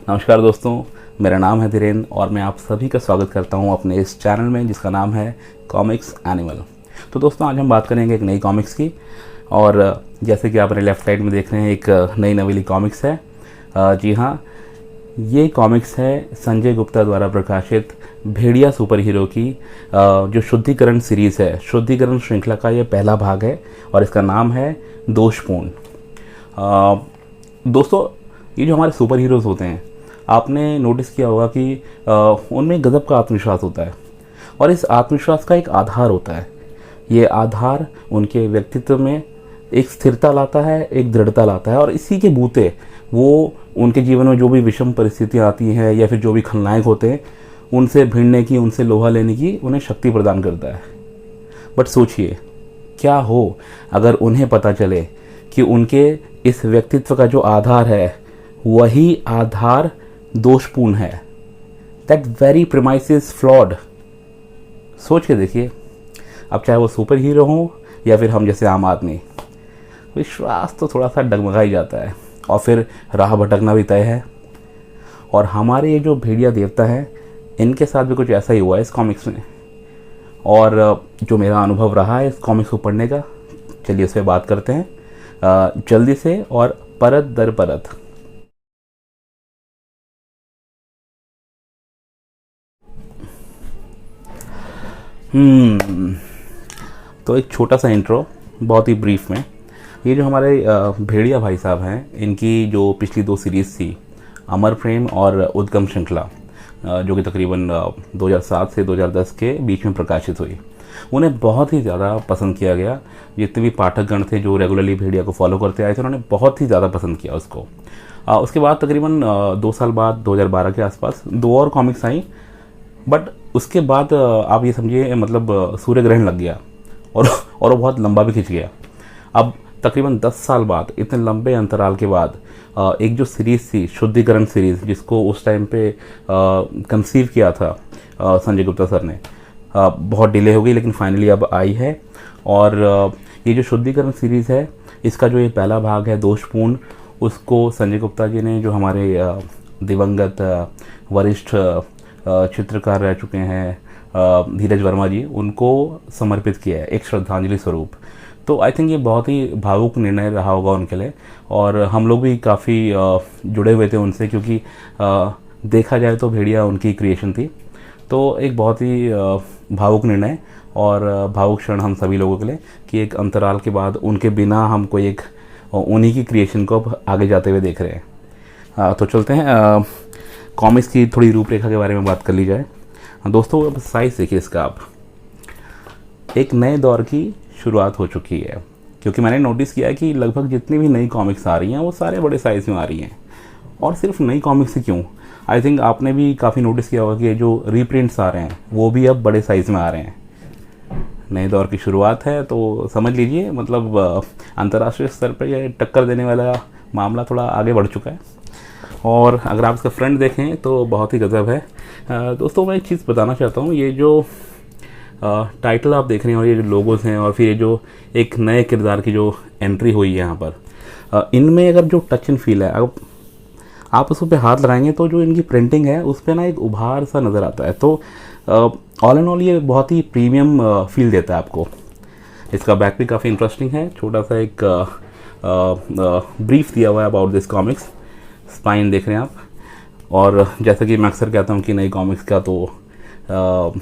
नमस्कार दोस्तों, मेरा नाम है धीरेन्द्र और मैं आप सभी का स्वागत करता हूं अपने इस चैनल में जिसका नाम है कॉमिक्स एनिमल। तो दोस्तों, आज हम बात करेंगे एक नई कॉमिक्स की। और जैसे कि आप अपने लेफ्ट साइड में देख रहे हैं, एक नई नवेली कॉमिक्स है। जी हाँ, ये कॉमिक्स है संजय गुप्ता द्वारा प्रकाशित भेड़िया सुपर हीरो की जो शुद्धिकरण सीरीज़ है, शुद्धिकरण श्रृंखला का ये पहला भाग है और इसका नाम है दोषपूर्ण। दोस्तों, ये जो हमारे सुपर हीरोज़ होते हैं, आपने नोटिस किया होगा कि उनमें गजब का आत्मविश्वास होता है और इस आत्मविश्वास का एक आधार होता है। ये आधार उनके व्यक्तित्व में एक स्थिरता लाता है, एक दृढ़ता लाता है और इसी के बूते वो उनके जीवन में जो भी विषम परिस्थितियाँ आती हैं या फिर जो भी खलनायक होते हैं, उनसे भिड़ने की, उनसे लोहा लेने की उन्हें शक्ति प्रदान करता है। बट सोचिए, क्या हो अगर उन्हें पता चले कि उनके इस व्यक्तित्व का जो आधार है वही आधार दोषपूर्ण है। That very premise is flawed. सोच के देखिए, अब चाहे वो सुपर हीरो हो या फिर हम जैसे आम आदमी, विश्वास तो थोड़ा सा डगमगा ही जाता है और फिर राह भटकना भी तय है। और हमारे ये जो भेड़िया देवता हैं, इनके साथ भी कुछ ऐसा ही हुआ है इस कॉमिक्स में। और जो मेरा अनुभव रहा है इस कॉमिक्स को पढ़ने का, चलिए उस पर बात करते हैं जल्दी से और परत दर परत। तो एक छोटा सा इंट्रो, बहुत ही ब्रीफ में। ये जो हमारे भेड़िया भाई साहब हैं, इनकी जो पिछली दो सीरीज़ थी, अमर प्रेम और उद्गम श्रृंखला, जो कि तकरीबन 2007 से 2010 के बीच में प्रकाशित हुई, उन्हें बहुत ही ज़्यादा पसंद किया गया। जितने भी पाठकगण थे जो रेगुलरली भेड़िया को फॉलो करते आए थे, उन्होंने बहुत ही ज़्यादा पसंद किया उसको। उसके बाद तकरीबन 2 साल बाद 2012 के आसपास 2 और कॉमिक्स आई। बट उसके बाद आप ये समझिए, मतलब सूर्य ग्रहण लग गया और वो बहुत लंबा भी खिंच गया। अब तकरीबन 10 साल बाद, इतने लंबे अंतराल के बाद, एक जो सीरीज़ थी शुद्धिकरण सीरीज़, जिसको उस टाइम पे कंसीव किया था संजय गुप्ता सर ने, बहुत डिले हो गई लेकिन फाइनली अब आई है। और ये जो शुद्धिकरण सीरीज़ है, इसका जो ये पहला भाग है दोषपूर्ण, उसको संजय गुप्ता जी ने, जो हमारे दिवंगत वरिष्ठ चित्रकार रह चुके हैं धीरज वर्मा जी, उनको समर्पित किया है एक श्रद्धांजलि स्वरूप। तो आई थिंक ये बहुत ही भावुक निर्णय रहा होगा उनके लिए और हम लोग भी काफ़ी जुड़े हुए थे उनसे, क्योंकि देखा जाए तो भेड़िया उनकी क्रिएशन थी। तो एक बहुत ही भावुक निर्णय और भावुक क्षण हम सभी लोगों के लिए कि एक अंतराल के बाद उनके बिना हम कोई एक उन्हीं की क्रिएशन को अब आगे जाते हुए देख रहे हैं। तो चलते हैं कॉमिक्स की थोड़ी रूपरेखा के बारे में बात कर ली जाए। दोस्तों, अब साइज़ देखिए इसका। आप एक नए दौर की शुरुआत हो चुकी है, क्योंकि मैंने नोटिस किया है कि लगभग जितनी भी नई कॉमिक्स आ रही हैं वो सारे बड़े साइज़ में आ रही हैं। और सिर्फ नई कॉमिक्स ही क्यों, आई थिंक आपने भी काफ़ी नोटिस किया होगा कि जो रीप्रिंट्स आ रहे हैं वो भी अब बड़े साइज़ में आ रहे हैं। नए दौर की शुरुआत है तो समझ लीजिए, मतलब अंतर्राष्ट्रीय स्तर पर यह टक्कर देने वाला मामला थोड़ा आगे बढ़ चुका है। और अगर आप इसका फ्रंट देखें तो बहुत ही गजब है। दोस्तों, मैं एक चीज़ बताना चाहता हूँ, ये जो टाइटल आप देख रहे हैं और ये जो लोगोस हैं और फिर ये जो एक नए किरदार की जो एंट्री हुई है यहाँ पर, इनमें अगर जो टच एंड फील है, अगर आप उस पर हाथ लगाएंगे तो जो इनकी प्रिंटिंग है उस पर ना एक उभार सा नज़र आता है। तो ऑल एंड ऑल ये बहुत ही प्रीमियम फील देता है आपको। इसका बैक भी काफ़ी इंटरेस्टिंग है, छोटा सा एक ब्रीफ दिया हुआ है अबाउट दिस कॉमिक्स। स्पाइन देख रहे हैं आप। और जैसा कि मैं अक्सर कहता हूँ कि नई कॉमिक्स का तो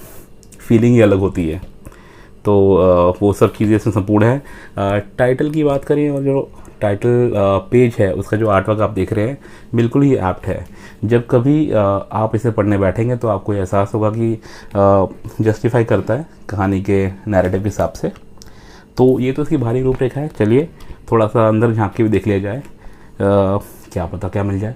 फीलिंग ही अलग होती है, तो वो सब चीज़ें इसमें संपूर्ण है। टाइटल की बात करें और जो टाइटल पेज है उसका जो आर्टवर्क आप देख रहे हैं, बिल्कुल ही एप्ट है। जब कभी आप इसे पढ़ने बैठेंगे तो आपको एहसास होगा कि जस्टिफाई करता है कहानी के नैरेटिव के हिसाब से। तो ये तो इसकी भारी रूपरेखा है। चलिए थोड़ा सा अंदर झांक के भी देख लिया जाए, क्या पता क्या मिल जाए।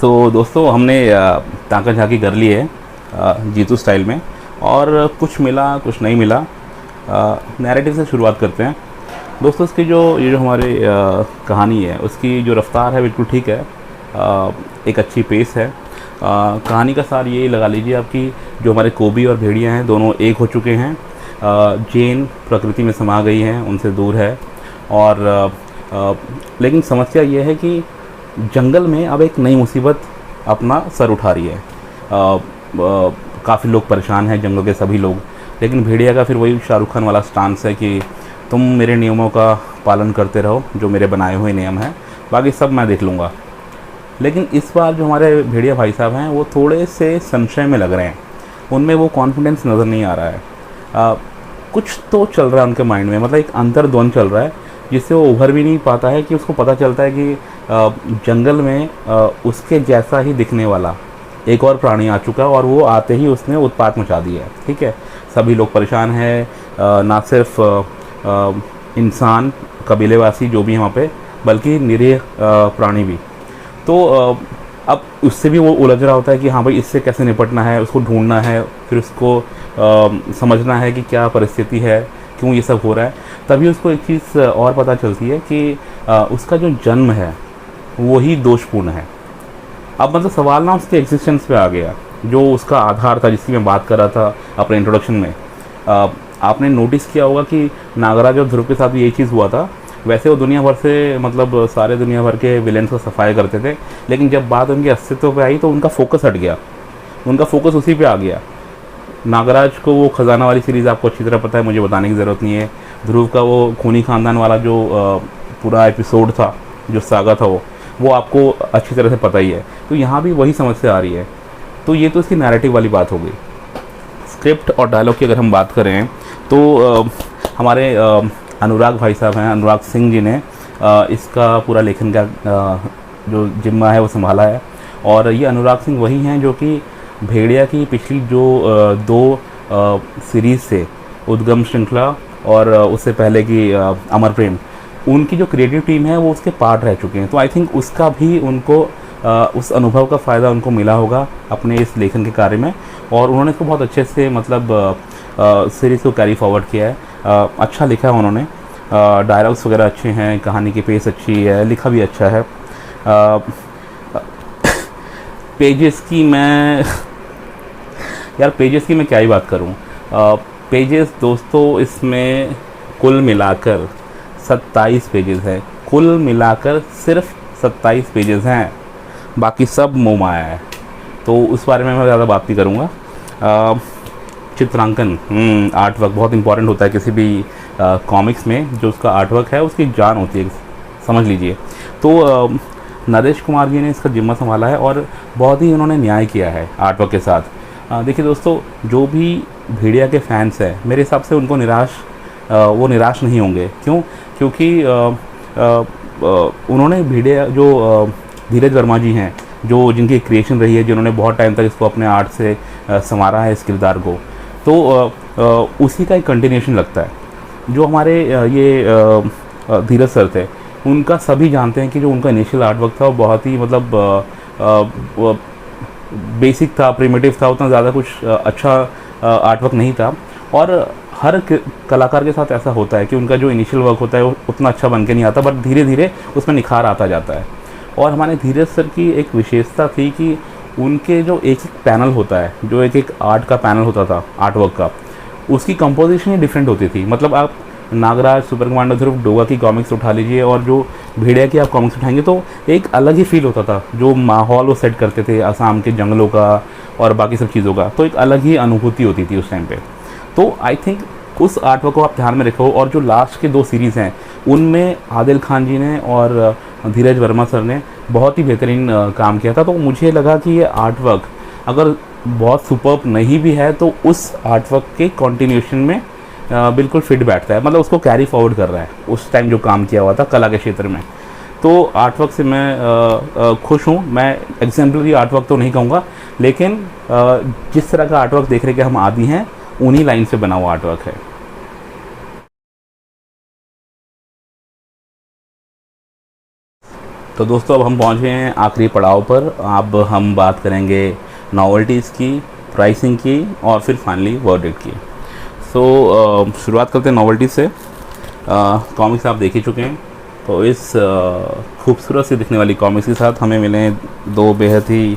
तो दोस्तों, हमने ताका झांकी कर ली है जीतू स्टाइल में, और कुछ मिला कुछ नहीं मिला। नैरेटिव से शुरुआत करते हैं। दोस्तों, इसकी ये जो हमारी कहानी है उसकी जो रफ्तार है बिल्कुल ठीक है। एक अच्छी पेस है। कहानी का सार ये लगा लीजिए आपकी, जो हमारे कोबी और भेड़िया हैं दोनों एक हो चुके हैं। जेन प्रकृति में समा गई हैं, उनसे दूर है। और लेकिन समस्या ये है कि जंगल में अब एक नई मुसीबत अपना सर उठा रही है। काफ़ी लोग परेशान हैं, जंगल के सभी लोग। लेकिन भेड़िया का फिर वही शाहरुख खान वाला स्टांस है कि तुम मेरे नियमों का पालन करते रहो, जो मेरे बनाए हुए नियम हैं, बाकी सब मैं देख लूँगा। लेकिन इस बार जो हमारे भेड़िया भाई साहब हैं वो थोड़े से संशय में लग रहे हैं, उनमें वो कॉन्फिडेंस नज़र नहीं आ रहा है। कुछ तो चल रहा है उनके माइंड में, मतलब एक अंतर्द्वंद चल रहा है जिससे वो उभर भी नहीं पाता है। कि उसको पता चलता है कि जंगल में उसके जैसा ही दिखने वाला एक और प्राणी आ चुका है और वो आते ही उसने उत्पात मचा दिया है। ठीक है, सभी लोग परेशान हैं, ना सिर्फ इंसान कबीलेवासी जो भी हैं वहाँ पे, बल्कि निरीह प्राणी भी। तो अब उससे भी वो उलझ रहा होता है कि हाँ भाई इससे कैसे निपटना है, उसको ढूंढना है, फिर उसको समझना है कि क्या परिस्थिति है, क्यों ये सब हो रहा है। तभी उसको एक चीज़ और पता चलती है कि उसका जो जन्म है वही दोषपूर्ण है। अब मतलब सवाल ना उसके एग्जिस्टेंस पे आ गया, जो उसका आधार था जिसकी मैं बात कर रहा था अपने इंट्रोडक्शन में। आपने नोटिस किया होगा कि नागराज और ध्रुव के साथ यही चीज़ हुआ था। वैसे वो दुनिया भर से, मतलब सारे दुनिया भर के विलेंस को सफाई करते थे, लेकिन जब बात उनके अस्तित्व पे आई तो उनका फोकस हट गया, उनका फोकस उसी पे आ गया। नागराज को वो खजाना वाली सीरीज़ आपको अच्छी तरह पता है, मुझे बताने की ज़रूरत नहीं है। ध्रुव का वो खूनी खानदान वाला जो पूरा एपिसोड था, जो सागा था, वो आपको अच्छी तरह से पता ही है। तो यहाँ भी वही समस्या आ रही है। तो ये तो इसकी नैरेटिव वाली बात हो गई। स्क्रिप्ट और डायलॉग की अगर हम बात करें तो हमारे अनुराग भाई साहब हैं, अनुराग सिंह जी ने इसका पूरा लेखन का जो जिम्मा है वो संभाला है। और ये अनुराग सिंह वही हैं जो कि भेड़िया की पिछली जो दो सीरीज़ से, उद्गम श्रृंखला और उससे पहले की अमर प्रेम, उनकी जो क्रिएटिव टीम है वो उसके पार्ट रह चुके हैं। तो आई थिंक उसका भी उनको उस अनुभव का फ़ायदा उनको मिला होगा अपने इस लेखन के कार्य में, और उन्होंने इसको बहुत अच्छे से मतलब सीरीज़ को कैरी फॉरवर्ड किया है। अच्छा लिखा है उन्होंने, डायलॉग्स वगैरह अच्छे हैं, कहानी की पेस अच्छी है, लिखा भी अच्छा है। पेजेस की मैं यार पेजेस की मैं क्या ही बात करूं। पेजेस दोस्तों इसमें कुल मिलाकर 27 पेजेस हैं, कुल मिलाकर सिर्फ 27 पेजेस हैं, बाकी सब मोह माया है। तो उस बारे में मैं ज़्यादा बात नहीं करूँगा। चित्रांकन, आर्ट वर्क बहुत इंपॉर्टेंट होता है किसी भी कॉमिक्स में। जो उसका आर्ट वर्क है उसकी जान होती है, समझ लीजिए। तो नरेश कुमार जी ने इसका जिम्मा संभाला है और बहुत ही उन्होंने न्याय किया है आर्ट वर्क के साथ। देखिए दोस्तों, जो भी भेड़िया के फैंस हैं मेरे हिसाब से उनको वो निराश नहीं होंगे। क्यों? क्योंकि उन्होंने भेड़िया जो धीरज वर्मा जी हैं, जो जिनकी क्रिएशन रही है, जिन्होंने बहुत टाइम तक इसको अपने आर्ट से संवारा है इस किरदार को, तो उसी का एक कंटिन्यूशन लगता है। जो हमारे ये धीरज सर थे, उनका सभी जानते हैं कि जो उनका इनिशियल आर्ट वर्क था वो बहुत ही मतलब बेसिक था, प्रिमिटिव था, उतना ज़्यादा कुछ अच्छा आर्ट वर्क नहीं था। और हर कलाकार के साथ ऐसा होता है कि उनका जो इनिशियल वर्क होता है वो उतना अच्छा बन के नहीं आता, बट धीरे धीरे उसमें निखार आता जाता है। और हमारे धीरज सर की एक विशेषता थी कि उनके जो एक एक पैनल होता है, जो एक एक आर्ट का पैनल होता था आर्ट वर्क का, उसकी कंपोजिशन ही डिफरेंट होती थी। मतलब आप नागराज, सुपर कमांडो ध्रुव, डोगा की कॉमिक्स उठा लीजिए और जो भेड़िया की आप कॉमिक्स उठाएंगे तो एक अलग ही फील होता था। जो माहौल वो सेट करते थे असम के जंगलों का और बाकी सब चीज़ों का, तो एक अलग ही अनुभूति होती थी उस टाइम पे। तो आई थिंक उस आर्ट वर्क को आप ध्यान में रखो। और जो लास्ट के 2 सीरीज़ हैं उनमें आदिल खान जी ने और धीरज वर्मा सर ने बहुत ही बेहतरीन काम किया था। तो मुझे लगा कि ये आर्ट वर्क अगर बहुत सुपर्ब नहीं भी है तो उस आर्ट वर्क के कॉन्टिन्यूशन में बिल्कुल फिट बैठता है, मतलब उसको कैरी फॉरवर्ड कर रहा है उस टाइम जो काम किया हुआ था कला के क्षेत्र में। तो आर्ट वर्क से मैं खुश हूँ। मैं एग्जाम्पलरी आर्ट वर्क तो नहीं कहूँगा, लेकिन जिस तरह का आर्ट वर्क देखने के हम आदी हैं उन्हीं लाइन से बना हुआ आर्ट वर्क है। तो दोस्तों, अब हम पहुँच गए हैं आखिरी पड़ाव पर। अब हम बात करेंगे नॉवेल्टीज़ की, प्राइसिंग की और फिर फाइनली वर्डिक्ट की। सो शुरुआत करते हैं नॉवेल्टी से। कॉमिक्स आप देख ही चुके हैं, तो इस खूबसूरत सी दिखने वाली कॉमिक्स के साथ हमें मिले 2 बेहद ही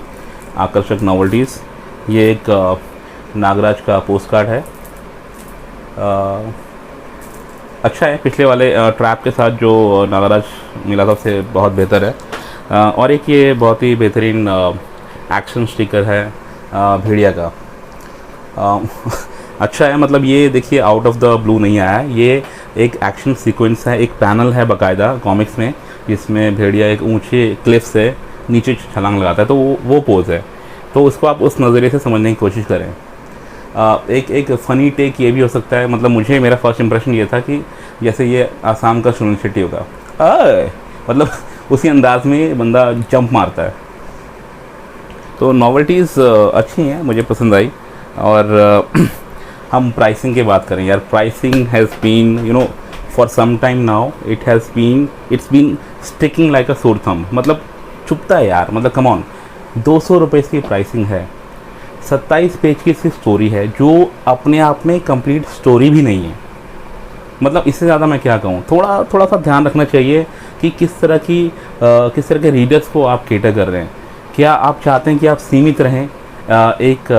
आकर्षक नॉवल्टीज़। ये एक नागराज का पोस्ट कार्ड है। अच्छा है, पिछले वाले ट्रैप के साथ जो नागराज मिला था उससे बहुत बेहतर है। और एक ये बहुत ही बेहतरीन एक्शन स्टिकर है भेड़िया का। अच्छा है, मतलब ये देखिए आउट ऑफ द ब्लू नहीं आया है, ये एक एक्शन सीक्वेंस है, एक पैनल है बाकायदा कॉमिक्स में, जिसमें भेड़िया एक ऊंचे क्लिफ से नीचे छलांग लगाता है, तो वो पोज है। तो उसको आप उस नज़रिए से समझने की कोशिश करें। एक फ़नी टेक ये भी हो सकता है, मतलब मुझे मेरा फर्स्ट इंप्रेशन ये था कि जैसे ये आसाम का सुनील शेट्टी होगा, मतलब उसी अंदाज में बंदा जंप मारता है। तो नॉवेल्टीज़ अच्छी हैं, मुझे पसंद आई। और हम प्राइसिंग की बात करें यार, pricing has been for some time now it's been sticking like a sore thumb, मतलब चुपता है यार, मतलब कम ऑन, 200 रुपये की प्राइसिंग है, 27 पेज की इसकी स्टोरी है, जो अपने आप में कंप्लीट स्टोरी भी नहीं है। मतलब इससे ज़्यादा मैं क्या कहूँ, थोड़ा सा ध्यान रखना चाहिए कि किस तरह के रीडर्स को आप केटर कर रहे हैं। क्या आप चाहते हैं कि आप सीमित रहें एक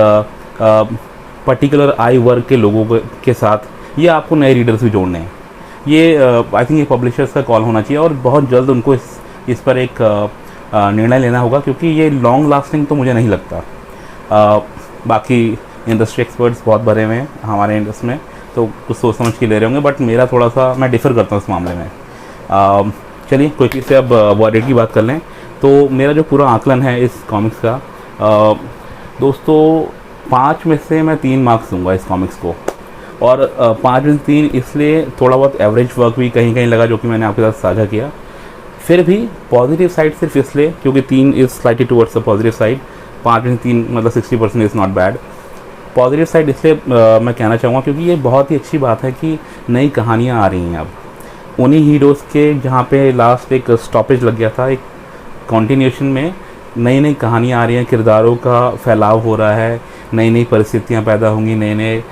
पर्टिकुलर आय वर्ग के लोगों के साथ, या आपको नए रीडर्स भी जोड़ने हैं? ये आई थिंक ये पब्लिशर्स का कॉल होना चाहिए, और बहुत जल्द उनको इस पर एक निर्णय लेना होगा, क्योंकि ये लॉन्ग लास्टिंग तो मुझे नहीं लगता। बाकी इंडस्ट्री एक्सपर्ट्स बहुत भरे हुए हैं हमारे इंडस्ट्री में, तो कुछ सोच समझ के ले रहे होंगे, बट मेरा थोड़ा सा, मैं डिफ़र करता हूँ इस मामले में। चलिए क्विकली से अब अवॉर्ड रेट की बात कर लें। तो मेरा जो पूरा आकलन है इस कॉमिक्स का, दोस्तों 5 में से मैं 3 मार्क्स दूंगा इस कॉमिक्स को। और 5 में से 3 इसलिए, थोड़ा बहुत एवरेज वर्क भी कहीं कहीं लगा, जो कि मैंने आपके साथ साझा किया। फिर भी पॉजिटिव साइड सिर्फ इसलिए क्योंकि 3 is slightly towards the positive side, 5 में से 3 मतलब 60% is not bad. Positive side इसलिए मैं कहना चाहूँगा क्योंकि ये बहुत ही अच्छी बात है कि नई कहानियाँ आ रही हैं अब उन्हीं हीरोज़ के, जहाँ पे लास्ट एक स्टॉपेज लग गया था, एक कॉन्टिन्यूशन में नई नई कहानियाँ आ रही हैं, किरदारों का फैलाव हो रहा है, नई नई परिस्थितियाँ पैदा होंगी, नए नए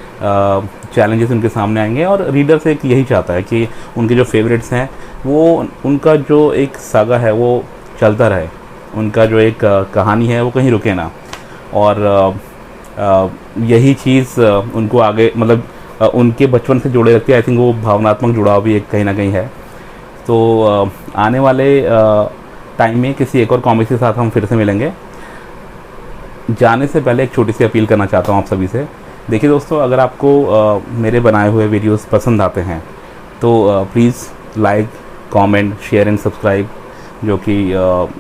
चैलेंजेस उनके सामने आएंगे, और रीडर्स एक यही चाहता है कि उनके जो फेवरेट्स हैं वो, उनका जो एक सागा है वो चलता रहे, उनका जो एक कहानी है वो कहीं रुके ना। और यही चीज़ उनको आगे, मतलब उनके बचपन से जोड़े रखती है। आई थिंक वो भावनात्मक जुड़ाव भी एक कहीं ना कहीं है। तो आने वाले टाइम में किसी एक और कॉमिक्स के साथ हम फिर से मिलेंगे। जाने से पहले एक छोटी सी अपील करना चाहता हूँ आप सभी से। देखिए दोस्तों, अगर आपको मेरे बनाए हुए वीडियोस पसंद आते हैं तो please like, comment, share and subscribe, जो कि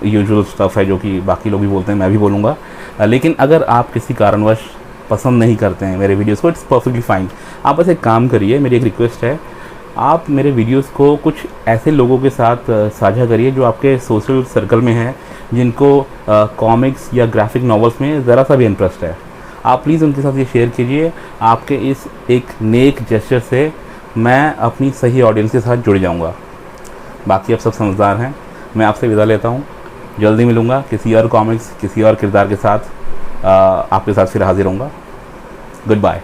यूजुअल स्टफ़ है, जो कि बाकी लोग भी बोलते हैं, मैं भी बोलूँगा। लेकिन अगर आप किसी कारणवश पसंद नहीं करते हैं मेरे वीडियोस को, इट्स परफेक्टली फाइन। आप बस एक काम करिए, मेरी एक रिक्वेस्ट है, आप मेरे वीडियोस को कुछ ऐसे लोगों के साथ साझा करिए जो आपके सोशल सर्कल में हैं, जिनको कॉमिक्स या ग्राफिक नॉवेल्स में ज़रा सा भी इंटरेस्ट है। आप प्लीज़ उनके साथ ये शेयर कीजिए। आपके इस एक नेक जेस्चर से मैं अपनी सही ऑडियंस के साथ जुड़ जाऊंगा। बाकी आप सब समझदार हैं। मैं आपसे विदा लेता हूं। जल्दी मिलूंगा किसी और कॉमिक्स, किसी और किरदार के साथ, आपके साथ फिर हाजिर होऊंगा। Good bye.